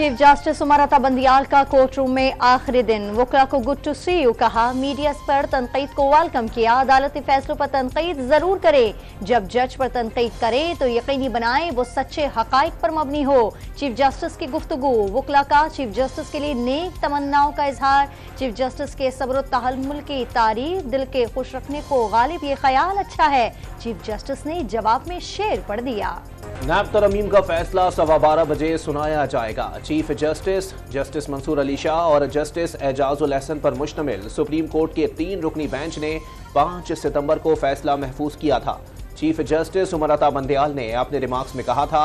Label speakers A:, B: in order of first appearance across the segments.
A: Chief justice Umar Ata Bandial का court room में आखिरी दिन वकला को गुड टू सी यू कहा, मीडिया पर तनकीद को वेलकम किया, अदालती फैसलों पर तनकीद जरूर करे, जब जज पर तनकीद करे तो यकीनी बनाए वो सच्चे हकाइक पर मबनी हो। चीफ जस्टिस की गुफ्तगू, वकला का चीफ जस्टिस के लिए नेक तमन्नाओं का इजहार, चीफ जस्टिस के सब्र तहम्मुल की तारीफ, दिल के खुश रखने को गालिब ये ख्याल अच्छा है, चीफ जस्टिस ने जवाब में शेर पढ़ दिया।
B: नैब तरमीम का फैसला 12:15 बजे सुनाया जाएगा। चीफ जस्टिस मंसूर अली शाह और जस्टिस एजाजुल एहसन पर मुश्तमिल सुप्रीम कोर्ट के 3 रुकनी बेंच ने 5 सितंबर को फैसला महफूज किया था। चीफ जस्टिस उमर अता बंदियाल ने अपने रिमार्क्स में कहा था,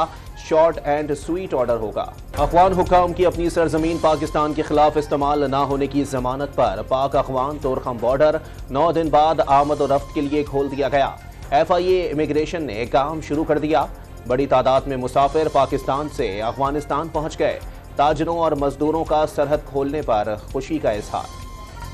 B: शॉर्ट एंड स्वीट ऑर्डर होगा। अफगान हुकाम की अपनी सरजमीन पाकिस्तान के खिलाफ इस्तेमाल न होने की जमानत पर पाक अफगान तोरखम बॉर्डर 9 दिन बाद आमद और रफ्त के लिए खोल दिया गया। FIA इमिग्रेशन ने काम शुरू कर दिया। बड़ी तादाद में मुसाफिर पाकिस्तान से अफगानिस्तान पहुंच गए। ताजरों और मजदूरों का सरहद खोलने पर खुशी का इजहार।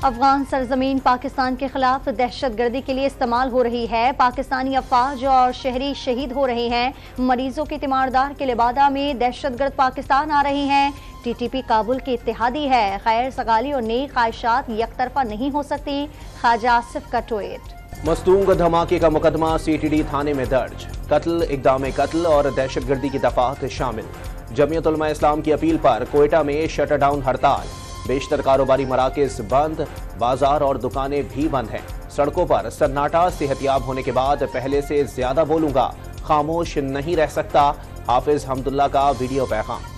A: अफगान सरजमीन पाकिस्तान के खिलाफ दहशतगर्दी के लिए इस्तेमाल हो रही है। पाकिस्तानी अफवाज और शहरी शहीद हो रहे हैं। मरीजों के तीमारदार के लिबादा में दहशतगर्द पाकिस्तान आ रही हैं। TTP काबुल की इत्तेहादी है। खैर सगाली और नई ख्वाहिशात एक तरफा नहीं हो सकती। ख्वाजा आसिफ का ट्वीट।
B: मस्तूंग धमाके का मुकदमा CTD थाने में दर्ज। कत्ल, इक़दाम कत्ल और दहशतगर्दी की दफात शामिल। जमीयत उलमा इस्लाम की अपील पर कोयटा में शटर डाउन हड़ताल। बेशतर कारोबारी मराकज बंद, बाजार और दुकानें भी बंद हैं। सड़कों पर सन्नाटा। सेहतियाब होने के बाद पहले से ज्यादा बोलूंगा, खामोश नहीं रह सकता। हाफिज हमदुल्ला का वीडियो पैगाम।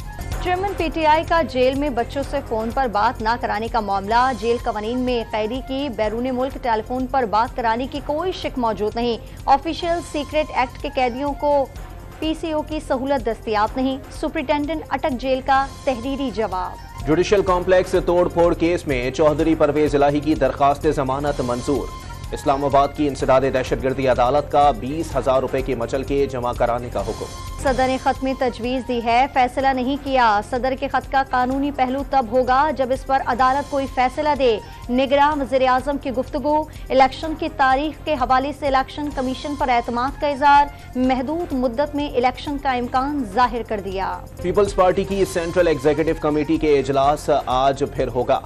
A: चेयरमैन PTI का जेल में बच्चों से फोन पर बात न कराने का मामला। जेल कवानीन में कैदी की बैरून मुल्क टेलीफोन पर बात कराने की कोई शिक मौजूद नहीं। ऑफिशियल सीक्रेट एक्ट के कैदियों को PCO की सहूलत दस्तियाब नहीं। सुपरिटेंडेंट अटक जेल का तहरीरी जवाब।
B: जुडिशल कॉम्प्लेक्स तोड़ फोड़ केस में चौधरी परवेज इलाही की दरखास्त जमानत मंजूर। इस्लामाबाद की इंसदाद दहशतगर्दी अदालत का 20,000 रुपए के मचलके जमा कराने का हुक्म।
A: सदर ने खत में तजवीज दी है, फैसला नहीं किया। सदर के खत का कानूनी पहलू तब होगा जब इस पर अदालत कोई फैसला दे। निगरान वज़ीर आज़म की गुफ्तगू। इलेक्शन की तारीख के हवाले से इलेक्शन कमीशन पर एतमाद का इज़हार। महदूद मुद्दत में इलेक्शन का इम्कान जाहिर कर दिया।
B: पीपल्स पार्टी की सेंट्रल एग्जीक्यूटिव कमेटी के इजलास आज फिर होगा।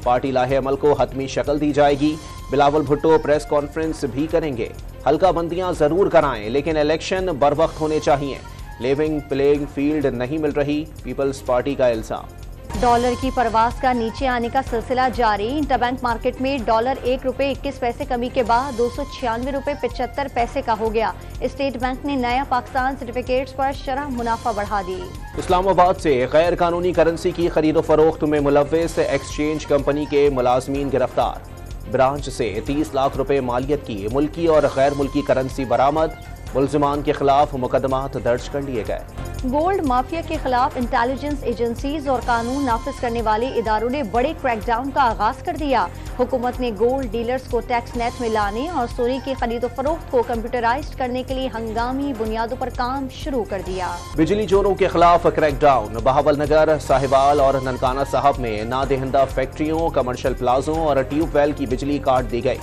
B: पार्टी लाहे अमल को हतमी शक्ल दी जाएगी। बिलावल भुट्टो प्रेस कॉन्फ्रेंस भी करेंगे। हल्का बंदियां जरूर कराएं, लेकिन इलेक्शन बर वक्त होने चाहिए। लेवलिंग प्लेइंग फील्ड नहीं मिल रही, पीपल्स पार्टी का इल्जाम।
A: डॉलर की परवाज का नीचे आने का सिलसिला जारी। इंटरबैंक मार्केट में डॉलर 1 रुपए 21 पैसे कमी के बाद 296 रुपए 75 पैसे का हो गया। स्टेट बैंक ने नया पाकिस्तान सर्टिफिकेट्स पर शरह मुनाफा बढ़ा दी।
B: इस्लामाबाद से गैर कानूनी करेंसी की खरीदो फरोख्त में मुलव्विस एक्सचेंज कंपनी के मुलाजमीन गिरफ्तार। ब्रांच से 30 लाख रुपए मालियत की मुल्की और गैर मुल्की करेंसी बरामद। मुल्जिमान के खिलाफ मुकदमात दर्ज कर लिए गए।
A: गोल्ड माफिया के खिलाफ इंटेलिजेंस एजेंसीज और कानून नाफिज करने वाले इदारों ने बड़े क्रैकडाउन का आगाज कर दिया। हुकूमत ने गोल्ड डीलर्स को टैक्स नेट में लाने और सोने की खरीदो फरोख्त को कंप्यूटराइज्ड करने के लिए हंगामी बुनियादों पर काम शुरू कर दिया।
B: बिजली चोरों के खिलाफ क्रैकडाउन। बहावलनगर, साहिवाल और ननकाना साहब में नादेहिंदा फैक्ट्रियों, कमर्शियल प्लाजों और ट्यूबवेल की बिजली काट दी गई।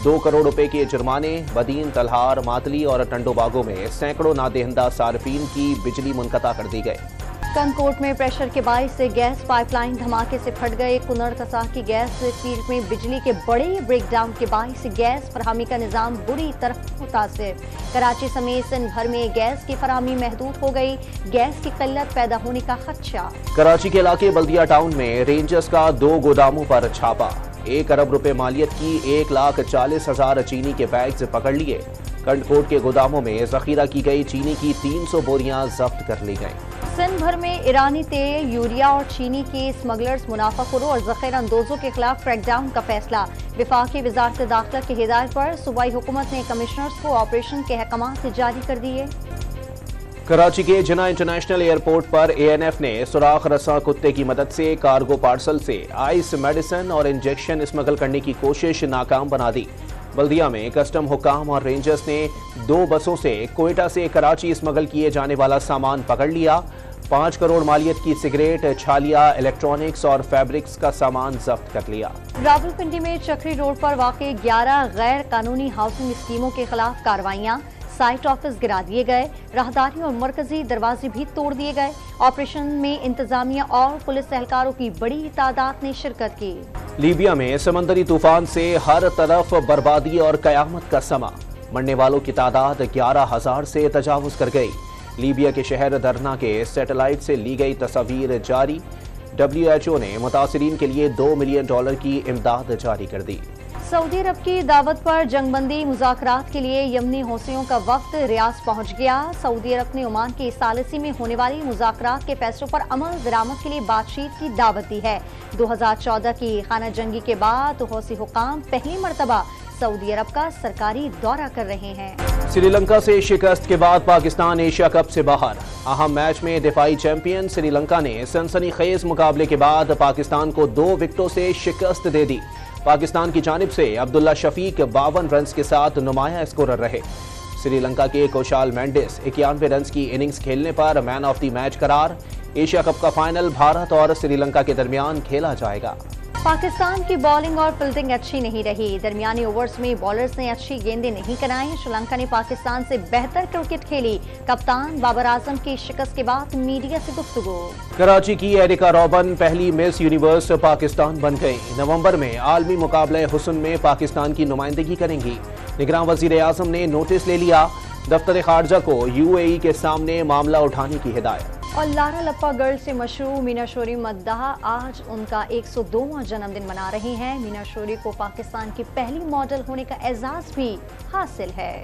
B: 2 करोड़ रुपए के जुर्माने। बदीन, तलहार, मातली और टंडोबागो में सैकड़ों नादेहिंदा सार्फिन की बिजली मुनक़ता कर दी गई।
A: कनकोट में प्रेशर के बाइस से गैस पाइपलाइन धमाके से फट गए। कुनर तसाह की गैस फील्ड में बिजली के बड़े ब्रेकडाउन के बाइस से गैस फराहमी का निज़ाम बुरी तरह मुतासिर। कराची समेत सिंध भर में गैस की फराहमी महदूद हो गई। गैस की किल्लत पैदा होने का खदशा। कराची के इलाके बल्दिया टाउन में रेंजर्स का 2 गोदामों पर छापा। 1 अरब रुपए मालियत की 1,40,000 चीनी के बैग्स पकड़ लिए। कनकोट के गोदामों में जखीरा की गई चीनी की 300 बोरियां जब्त कर ली गईं। सिंध भर में ईरानी तेल, यूरिया और चीनी के स्मगलर्स, मुनाफाखोरों और जखीरा अंदोजों के खिलाफ क्रैकडाउन का फैसला। वफाकी वजारत दाखिला की हिदायत पर सूबाई हुकूमत ने कमिश्नर्स को ऑपरेशन के अहकामात जारी कर दिए।
B: कराची के जिना इंटरनेशनल एयरपोर्ट पर ANF ने सुराख रस्सा कुत्ते की मदद से कार्गो पार्सल से आइस मेडिसिन और इंजेक्शन स्मगल करने की कोशिश नाकाम बना दी। बल्दिया में कस्टम हुकाम और रेंजर्स ने 2 बसों से कोयटा से कराची स्मगल किए जाने वाला सामान पकड़ लिया। 5 करोड़ मालियत की सिगरेट, छालिया, इलेक्ट्रॉनिक्स और फैब्रिक्स का सामान जब्त कर लिया। रावलपिंडी में चक्री रोड पर वाक़ 11 गैर कानूनी हाउसिंग स्कीमों के खिलाफ कार्रवाइयाँ।
A: साइट ऑफिस गिरा दिए गए, राहदारी और मरकजी दरवाजे भी तोड़ दिए गए। ऑपरेशन में इंतजामिया और पुलिस एहलकारों की बड़ी तादाद ने शिरकत की।
B: लीबिया में समंदरी तूफान से हर तरफ बर्बादी और कयामत का समा। मरने वालों की तादाद 11,000 से तजावुज कर गई। लीबिया के शहर दरना के सैटेलाइट से ली गई तस्वीर जारी। WHO ने मुतासिरीन के लिए $2 मिलियन की इमदाद जारी कर दी।
A: सऊदी अरब की दावत पर जंगबंदी मुज़ाकरात के लिए यमनी हौसियों का वक्त रियाज पहुंच गया। सऊदी अरब ने ओमान के सालिसी में होने वाली मुज़ाकरात के फैसलों पर अमल दरामद के लिए बातचीत की दावत दी है। 2014 की खाना जंगी के बाद हौसी हुकाम पहली मर्तबा सऊदी अरब का सरकारी दौरा कर रहे हैं।
B: श्रीलंका से शिकस्त के बाद पाकिस्तान एशिया कप से बाहर। अहम मैच में दिफाई चैंपियन श्रीलंका ने सनसनीखेज मुकाबले के बाद पाकिस्तान को 2 विकेटों से शिकस्त दे दी। पाकिस्तान की जानिब से अब्दुल्ला शफीक 52 रन के साथ नुमाया स्कोरर रहे। श्रीलंका के कुशाल मेंडिस 91 रन की इनिंग्स खेलने पर मैन ऑफ द मैच करार। एशिया कप का फाइनल भारत और श्रीलंका के दरमियान खेला जाएगा।
A: पाकिस्तान की बॉलिंग और फील्डिंग अच्छी नहीं रही। दरमियानी ओवर्स में बॉलर्स ने अच्छी गेंदें नहीं कराई। श्रीलंका ने पाकिस्तान से बेहतर क्रिकेट खेली। कप्तान बाबर आजम की शिकस्त के बाद मीडिया से गुफ्तगू।
B: कराची की एरिका रॉबन पहली मिस यूनिवर्स पाकिस्तान बन गई। नवंबर में आलमी मुकाबले हुस्न में पाकिस्तान की नुमाइंदगी करेंगी। निगरान वजीर आजम ने नोटिस ले लिया। दफ्तर खारजा को UAE के सामने मामला उठाने की हिदायत।
A: और लारा लप्पा गर्ल से मशहूर मीना शोरी मद्दाह आज उनका 102वां जन्मदिन मना रही हैं। मीना शोरी को पाकिस्तान की पहली मॉडल होने का एजाज भी हासिल है।